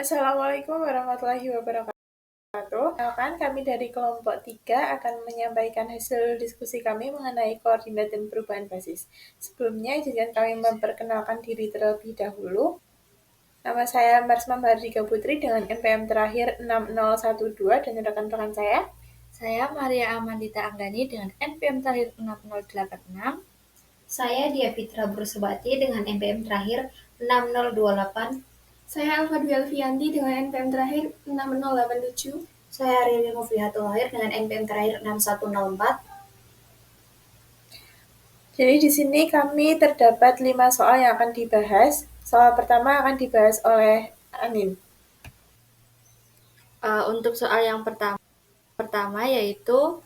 Assalamualaikum warahmatullahi wabarakatuh. Perkenalkan, kami dari kelompok 3 akan menyampaikan hasil diskusi kami mengenai koordinat dan perubahan basis. Sebelumnya, izinkan kami memperkenalkan diri terlebih dahulu. Nama saya Marsma Mardika Putri dengan NPM terakhir 6012 dan rekan-rekan saya. Saya Maria Amandita Anggani dengan NPM terakhir 6086. Saya Dia Fitra Bursubati dengan NPM terakhir 6028. Saya Alfa Dwi Alfianti dengan NPM terakhir 6087. Saya Riri Mufihatul Lahir dengan NPM terakhir 6104. Jadi di sini kami terdapat 5 soal yang akan dibahas. Soal pertama akan dibahas oleh Anin. Untuk soal yang pertama yaitu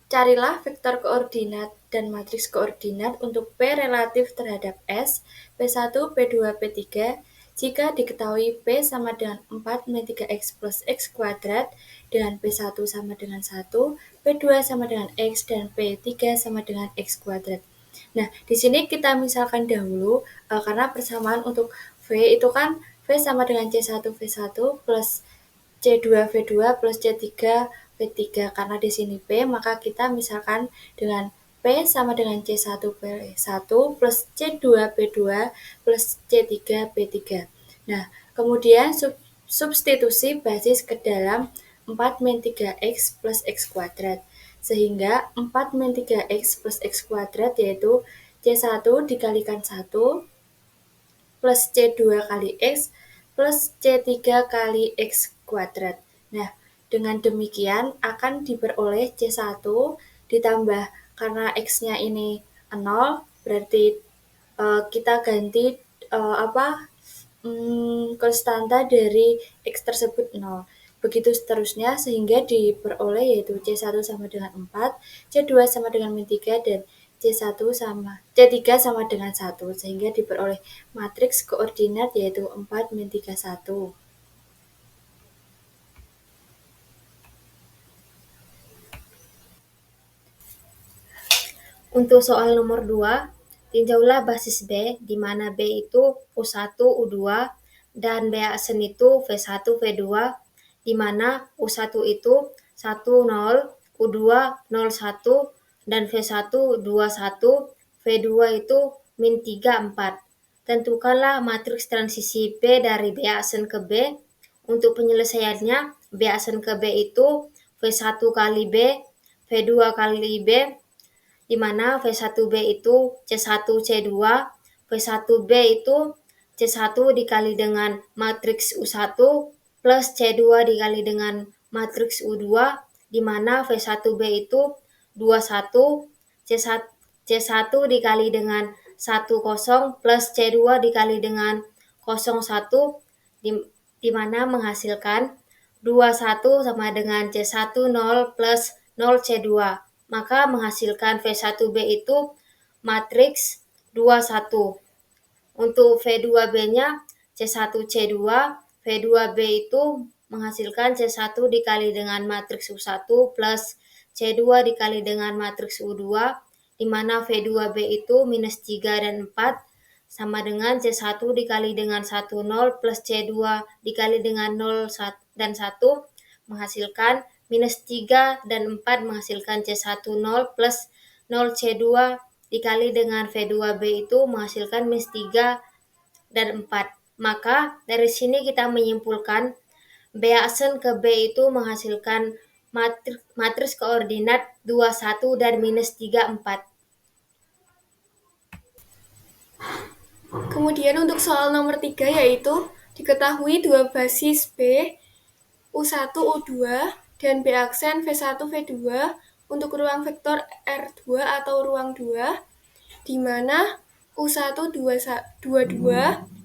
carilah vektor koordinat dan matriks koordinat untuk P relatif terhadap S, P1, P2, P3 jika diketahui P sama dengan 4 min 3X plus X kuadrat dengan P1 sama dengan 1, P2 sama dengan X, dan P3 sama dengan X kuadrat. Nah, di sini kita misalkan dahulu, karena persamaan untuk V itu kan V sama dengan C1 V1 plus C2 V2 plus C3 V3. Karena di sini P, maka kita misalkan dengan P sama dengan C1 P1 plus C2 P2 plus C3 P3. Nah, kemudian substitusi basis ke dalam 4 min 3X plus X kuadrat. Sehingga 4 min 3X plus X kuadrat yaitu C1 dikalikan 1 plus C2 kali X plus C3 kali X kuadrat. Nah, dengan demikian akan diperoleh C1 ditambah karena X-nya ini 0, berarti kita ganti konstanta dari X tersebut 0. Begitu seterusnya sehingga diperoleh yaitu C1 sama dengan 4, C2 sama dengan min 3, dan C3 sama dengan 1, sehingga diperoleh matriks koordinat yaitu 4 min 3, 1. Untuk soal nomor 2, tinjaulah basis B, di mana B itu U1, U2, dan B aksen itu V1, V2, di mana U1 itu 1, 0, U2, 0, 1, dan V1, 2, 1, V2 itu min 3, 4. Tentukanlah matriks transisi B dari B aksen ke B. Untuk penyelesaiannya, B aksen ke B itu V1 kali B, V2 kali B, di mana V1B itu C1 C2, V1B itu C1 dikali dengan matriks U1 plus C2 dikali dengan matriks U2, di mana V1B itu 21, C1 dikali dengan 10 plus C2 dikali dengan 01, di mana menghasilkan 21 sama dengan C1 0 plus 0 C2. Maka menghasilkan V1B itu matriks 21. Untuk V2B-nya C1C2, V2B itu menghasilkan C1 dikali dengan matriks U1 plus C2 dikali dengan matriks U2, di mana V2B itu minus 3 dan 4, sama dengan C1 dikali dengan 1, 0 plus C2 dikali dengan 0 dan 1, menghasilkan minus 3 dan 4 menghasilkan C1 0 plus 0 C2 dikali dengan V2B itu menghasilkan minus 3 dan 4. Maka dari sini kita menyimpulkan B aksen ke B itu menghasilkan matriks koordinat 21 dan minus 3, 4. Kemudian untuk soal nomor 3 yaitu diketahui dua basis B, U1, U2, dan B aksen V1, V2 untuk ruang vektor R2 atau ruang 2, di mana U1 22,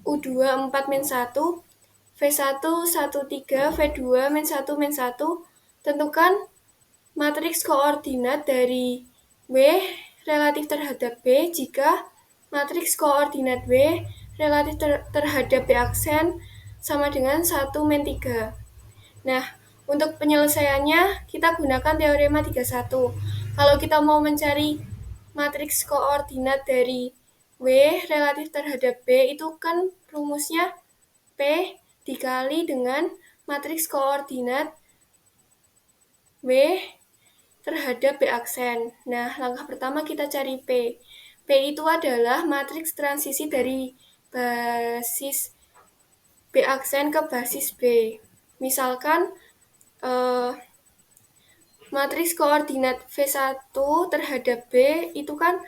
U2 4 min 1, V1 13, V2 min 1 min 1. Tentukan matriks koordinat dari W relatif terhadap B jika matriks koordinat W relatif terhadap B aksen sama dengan 1 min 3. Nah, untuk penyelesaiannya kita gunakan teorema 31. Kalau kita mau mencari matriks koordinat dari W relatif terhadap B itu kan rumusnya P dikali dengan matriks koordinat W terhadap B aksen. Nah, langkah pertama kita cari P. P itu adalah matriks transisi dari basis B aksen ke basis B. Misalkan matriks koordinat V1 terhadap B itu kan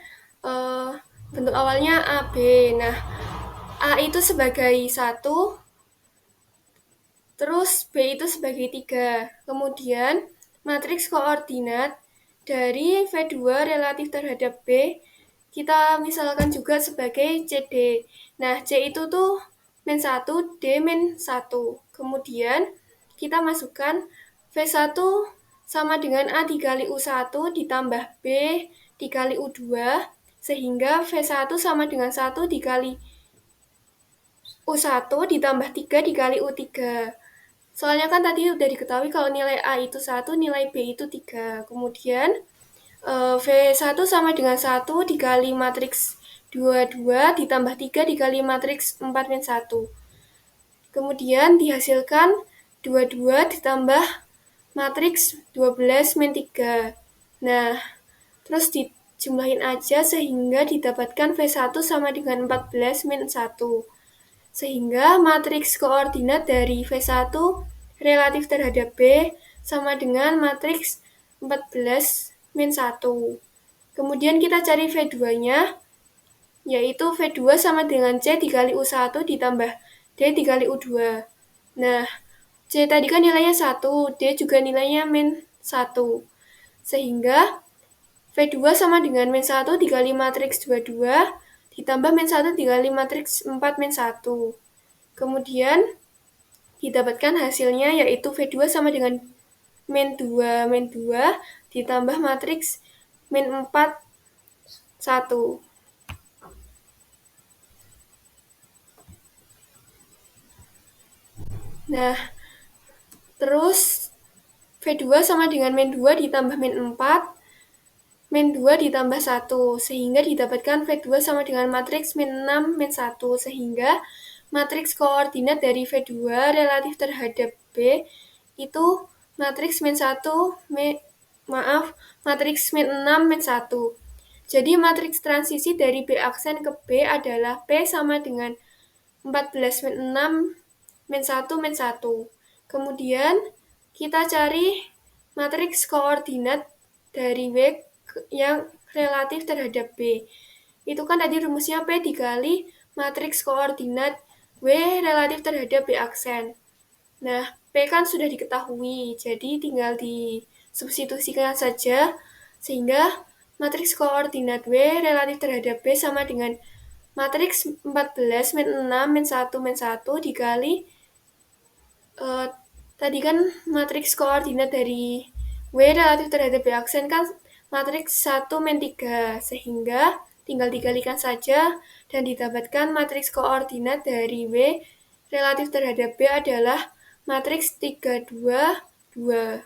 bentuk awalnya AB. Nah, A itu sebagai 1, terus B itu sebagai 3. Kemudian matriks koordinat dari V2 relatif terhadap B kita misalkan juga sebagai CD. Nah, C itu tuh min 1, D min 1. Kemudian kita masukkan V1 sama dengan A dikali U1 ditambah B dikali U2, sehingga V1 sama dengan 1 dikali U1 ditambah 3 dikali U3. Soalnya kan tadi udah diketahui kalau nilai A itu 1, nilai B itu 3. Kemudian V1 sama dengan 1 dikali matriks 22 ditambah 3 dikali matriks 4 min 1. Kemudian dihasilkan 22 ditambah matriks 12 min 3. Nah, terus dijumlahin aja sehingga didapatkan V1 sama dengan 14 min 1. Sehingga matriks koordinat dari V1 relatif terhadap B sama dengan matriks 14 min 1. Kemudian kita cari V2-nya, yaitu V2 sama dengan C dikali U1 ditambah D dikali U2. Nah, C tadi kan nilainya 1, D juga nilainya min 1. Sehingga V2 sama dengan min 1 dikali matriks 22 ditambah min 1 dikali matriks 4 min 1. Kemudian didapatkan hasilnya yaitu V2 sama dengan min 2 ditambah matriks min 4 1. Nah, terus V2 sama dengan min 2 ditambah min 4, min 2 ditambah 1, sehingga didapatkan V2 sama dengan matriks min 6, min 1, sehingga matriks koordinat dari V2 relatif terhadap B itu matriks min 1, matriks min 6, min 1. Jadi matriks transisi dari B aksen ke B adalah P sama dengan 14 min 6, min 1, min 1. Kemudian kita cari matriks koordinat dari W yang relatif terhadap B. Itu kan tadi rumusnya P dikali matriks koordinat W relatif terhadap B aksen. Nah, P kan sudah diketahui, jadi tinggal disubstitusikan saja, sehingga matriks koordinat W relatif terhadap B sama dengan matriks 14 min 6 min 1 min 1 dikali tadi kan matriks koordinat dari W relatif terhadap B aksen kan matriks 1 min 3, sehingga tinggal dikalikan saja dan didapatkan matriks koordinat dari W relatif terhadap B adalah matriks 3, 2, 2.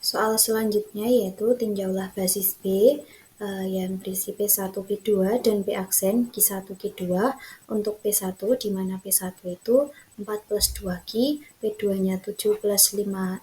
Soal selanjutnya yaitu tinjaulah basis B yang berisi P1, P2, dan B aksen Q1, Q2 untuk P1, di mana P1 itu 4 plus 2Q, P2-nya 7 plus 5,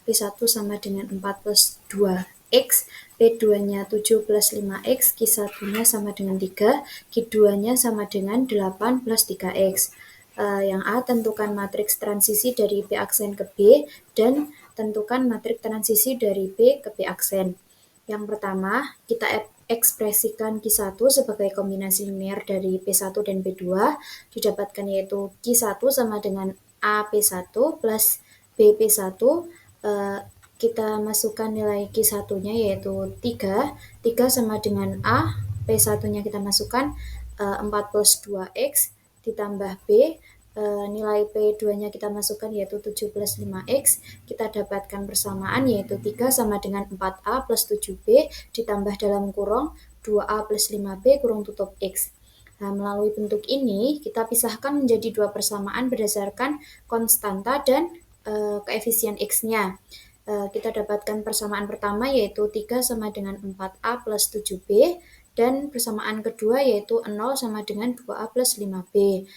P1 sama dengan 4 plus 2X, P2-nya 7 plus 5X, Q1-nya sama dengan 3, Q2-nya sama dengan 8 plus 3X. Yang A, tentukan matriks transisi dari B aksen ke B, dan tentukan matriks transisi dari B ke B aksen. Yang pertama, kita ekspresikan Q1 sebagai kombinasi linear dari P1 dan P2, didapatkan yaitu Q1 sama dengan AP1 plus BP1, kita masukkan nilai Q1-nya yaitu 3 sama dengan A, P1-nya kita masukkan 4 plus 2X, ditambah B, nilai P2-nya kita masukkan yaitu 7 plus 5X, kita dapatkan persamaan yaitu 3 sama dengan 4A plus 7B, ditambah dalam kurung 2A plus 5B kurung tutup X. Nah, melalui bentuk ini, kita pisahkan menjadi dua persamaan berdasarkan konstanta dan koefisien X-nya. Kita dapatkan persamaan pertama yaitu 3 sama dengan 4A plus 7B, Dan persamaan kedua yaitu 0 sama dengan 2A plus 5B.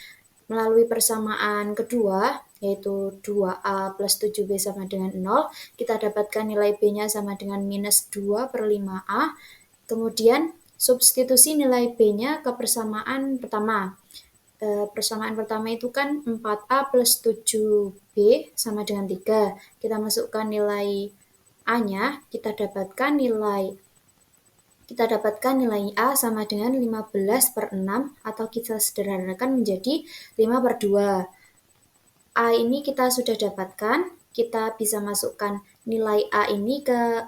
Melalui persamaan kedua, yaitu 2A plus 7B sama dengan 0, kita dapatkan nilai B-nya sama dengan minus 2 per 5A. Kemudian, substitusi nilai B-nya ke persamaan pertama. Persamaan pertama itu kan 4A plus 7B sama dengan 3. Kita masukkan nilai A-nya, kita dapatkan nilai A sama dengan 15 per 6, atau kita sederhanakan menjadi 5 per 2. A ini kita sudah dapatkan, kita bisa masukkan nilai A ini ke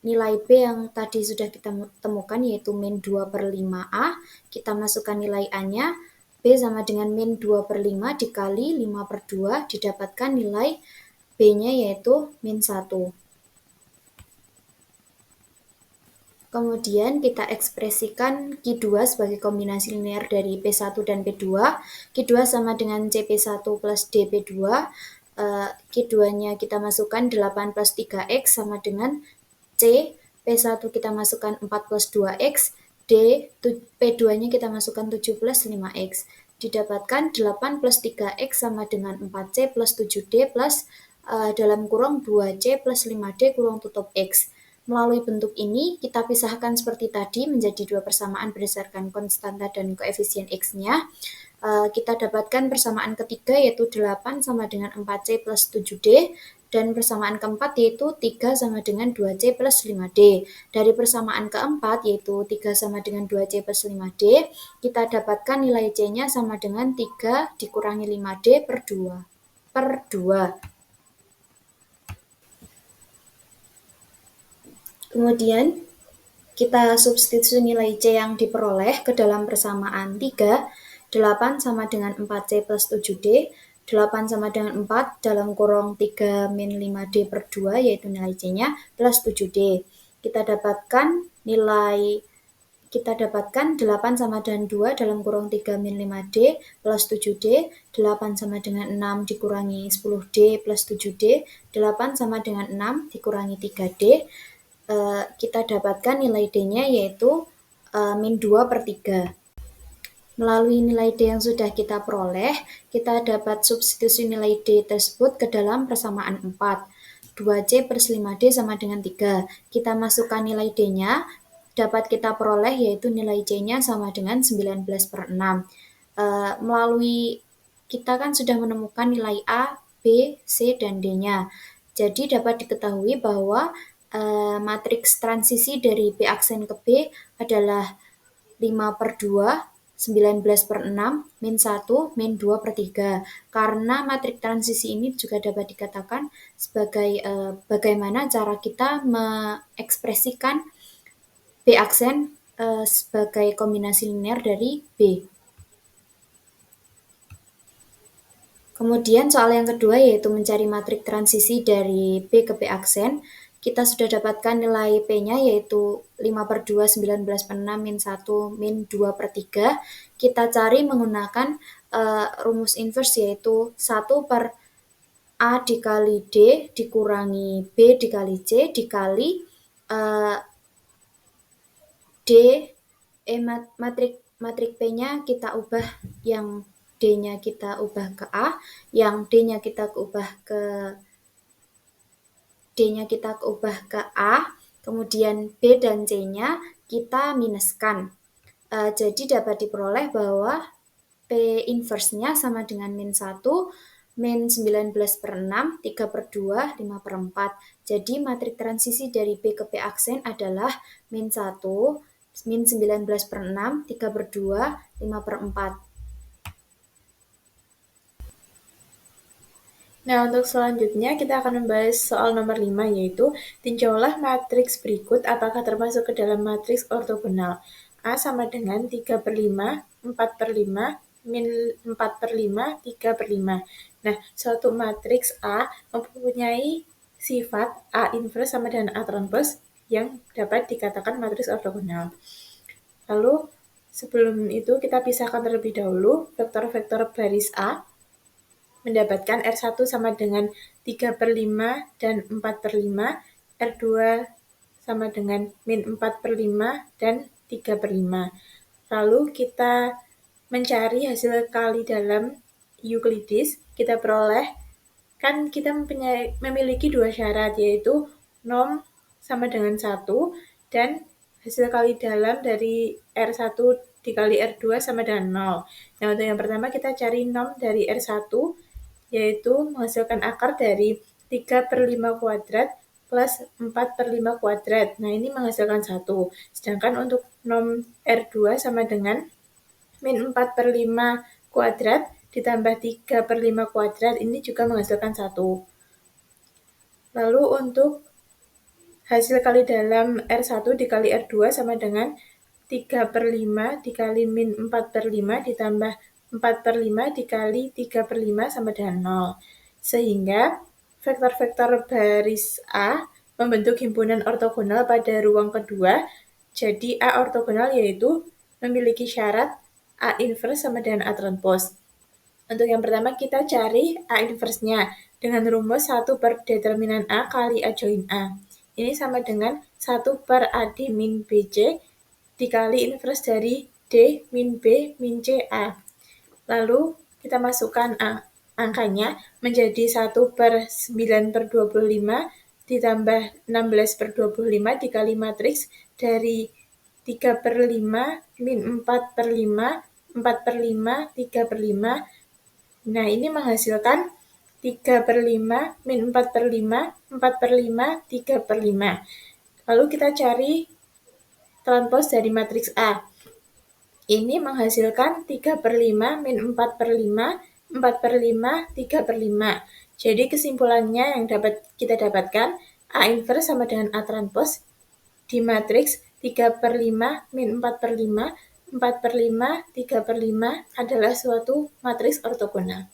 nilai B yang tadi sudah kita temukan, yaitu min 2 per 5A. Kita masukkan nilai A-nya, B sama dengan min 2 per 5 dikali 5 per 2, didapatkan nilai B-nya yaitu min 1. Kemudian kita ekspresikan Q2 sebagai kombinasi linear dari P1 dan P2. Q2 sama dengan CP1 plus DP2. Q2-nya kita masukkan 8 plus 3X sama dengan C. P1 kita masukkan 4 plus 2X. D. P2-nya kita masukkan 7 plus 5X. Didapatkan 8 plus 3X sama dengan 4C plus 7D plus dalam kurung 2C plus 5D kurung tutup X. Melalui bentuk ini, kita pisahkan seperti tadi menjadi dua persamaan berdasarkan konstanta dan koefisien X-nya. Kita dapatkan persamaan ketiga yaitu 8 sama dengan 4C plus 7D, dan persamaan keempat yaitu 3 sama dengan 2C plus 5D. Dari persamaan keempat yaitu 3 sama dengan 2C plus 5D, kita dapatkan nilai C-nya sama dengan 3 dikurangi 5D per 2. Kemudian, kita substitusi nilai C yang diperoleh ke dalam persamaan 3, 8 sama dengan 4C plus 7D, 8 sama dengan 4 dalam kurung 3 min 5D per 2, yaitu nilai C-nya, plus 7D. Kita dapatkan 8 sama dengan 2 dalam kurung 3 min 5D plus 7D, 8 sama dengan 6 dikurangi 10D plus 7D, 8 sama dengan 6 dikurangi 3D, kita dapatkan nilai D-nya yaitu min 2 per 3. Melalui nilai D yang sudah kita peroleh, kita dapat substitusi nilai D tersebut ke dalam persamaan 4. 2C plus 5D sama dengan 3. Kita masukkan nilai D-nya, dapat kita peroleh yaitu nilai C-nya sama dengan 19 per 6. Melalui kita kan sudah menemukan nilai A, B, C, dan D-nya. Jadi dapat diketahui bahwa matriks transisi dari B aksen ke B adalah 5 per 2, 19 per 6, min 1, min 2 per 3. Karena matriks transisi ini juga dapat dikatakan sebagai bagaimana cara kita mengekspresikan B aksen sebagai kombinasi linear dari B. Kemudian soal yang kedua yaitu mencari matriks transisi dari B ke B aksen. Kita sudah dapatkan nilai P-nya yaitu 5 per 2, 19 per 6, min 1, min 2 per 3. Kita cari menggunakan rumus inverse yaitu 1 per A dikali D dikurangi B dikali C dikali D. Matrik P-nya kita ubah, yang D-nya kita ubah ke A, yang D-nya kita ubah ke A, kemudian B dan C-nya kita minuskan. Jadi dapat diperoleh bahwa P inverse-nya sama dengan min 1, min 19 per 6, 3 per 2, 5 per 4. Jadi matriks transisi dari B ke P aksen adalah min 1, min 19 per 6, 3 per 2, 5 per 4. Nah, untuk selanjutnya kita akan membahas soal nomor 5, yaitu tinjaulah matriks berikut apakah termasuk ke dalam matriks ortogonal. A sama dengan 3 per 5, 4 per 5, min 4 per 5, 3 per 5. Nah, suatu matriks A mempunyai sifat A inverse sama dengan A transpose yang dapat dikatakan matriks ortogonal. Lalu, sebelum itu kita pisahkan terlebih dahulu vektor-vektor baris A mendapatkan R1 sama dengan 3 per 5 dan 4 per 5, R2 sama dengan min 4 per 5 dan 3 per 5. Lalu kita mencari hasil kali dalam Euclides, kita peroleh, kan kita memiliki dua syarat, yaitu norm sama dengan 1, dan hasil kali dalam dari R1 dikali R2 sama dengan 0. Nah, untuk yang pertama kita cari norm dari R1, yaitu menghasilkan akar dari 3 per 5 kuadrat plus 4 per 5 kuadrat. Nah, ini menghasilkan 1. Sedangkan untuk norm R2 sama dengan min 4 per 5 kuadrat ditambah 3 per 5 kuadrat, ini juga menghasilkan 1. Lalu untuk hasil kali dalam R1 dikali R2 sama dengan 3 per 5 dikali min 4 per 5 ditambah 4 per 5 dikali 3 per 5 sama dengan 0. Sehingga vektor-vektor baris A membentuk himpunan ortogonal pada ruang kedua. Jadi A ortogonal yaitu memiliki syarat A inverse sama dengan A transpose. Untuk yang pertama kita cari A inverse-nya dengan rumus 1 per determinan A kali A join A. Ini sama dengan 1 per AD min BC dikali inverse dari D min B min C A. Lalu kita masukkan angkanya menjadi 1 per 9 per 25 ditambah 16 per 25 dikali matriks dari 3 per 5 min 4 per 5, 4 per 5, 3 per 5. Nah, ini menghasilkan 3 per 5, min 4 per 5, 4 per 5, 3 per 5. Lalu kita cari transpose dari matriks A. Ini menghasilkan 3 per 5, min 4 per 5, 4 per 5, 3 per 5. Jadi kesimpulannya yang kita dapatkan, A inverse sama dengan A transpose di matriks 3 per 5, min 4 per 5, 4 per 5, 3 per 5 adalah suatu matriks ortogonal.